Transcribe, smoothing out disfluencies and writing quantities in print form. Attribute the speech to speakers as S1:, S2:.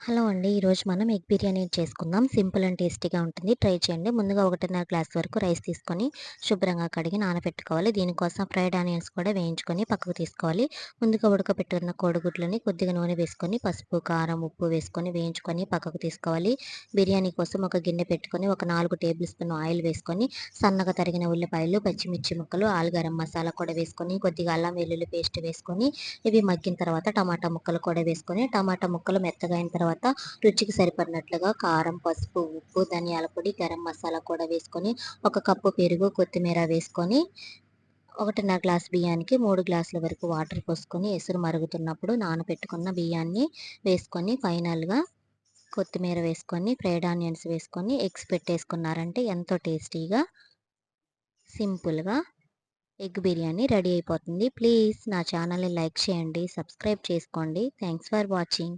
S1: Hello అండి. ఈరోజు మనం ఎగ్ బిర్యానీ చేసుకుందాం. సింపుల్ అండ్ టేస్టీగా ఉంటుంది. ట్రై చేయండి. ముందుగా 1:30 గ్లాస్ వరకు రైస్ తీసుకొని శుభ్రంగా కడిగి నానబెట్టుకోవాలి. దీనికోసం ఫ్రైడ్ ఆనియన్స్ కూడా వేయించుకొని పక్కకు తీసుకోవాలి. ముందుగా ఉడకబెట్టుకున్న కోడిగుడ్లని కొద్దిగా నూనె వేసుకొని పసుపు, కారం, ఉప్పు వేసుకొని వేయించుకొని పక్కకు తీసుకోవాలి. బిర్యానీ కోసం ఒక గిన్నె పెట్టుకొని ఒక 4 టేబుల్ స్పూన్ ఆయిల్ వేసుకొని సన్నగా తరిగిన ఉల్లిపాయలు, పచ్చిమిర్చి ముక్కలు, గరం మసాలా కూడా వేసుకొని కొద్దిగా అల్లం వెల్లుల్లి పేస్ట్ వేసుకొని ఇవి మగ్గిన తర్వాత టమాటా ముక్కలు కూడా వేసుకొని టమాటా ముక్కలు మెత్తగా అయిన తర్వాత రుచికి సరిపడినట్లుగా కారం, పసుపు, ఉప్పు, ధనియాల పొడి, గరం మసాలా కూడా వేసుకొని ఒక కప్పు పెరుగు, కొత్తిమీర వేసుకొని 1:30 గ్లాస్ బియ్యానికి 3 గ్లాసుల వరకు వాటర్ పోసుకొని ఎసురు మరుగుతున్నప్పుడు నానబెట్టుకున్న బియ్యాన్ని వేసుకొని ఫైనల్‌గా కొత్తిమీర వేసుకొని ఫ్రైడ్ ఆనియన్స్ వేసుకొని ఎగ్స్ పెట్టేసుకున్నారంటే ఎంతో టేస్టీగా, సింపుల్‌గా ఎగ్ బిర్యానీ రెడీ అయిపోతుంది. ప్లీజ్ నా ఛానల్‌ని లైక్ చేయండి, సబ్స్క్రైబ్ చేసుకోండి. Thanks for watching.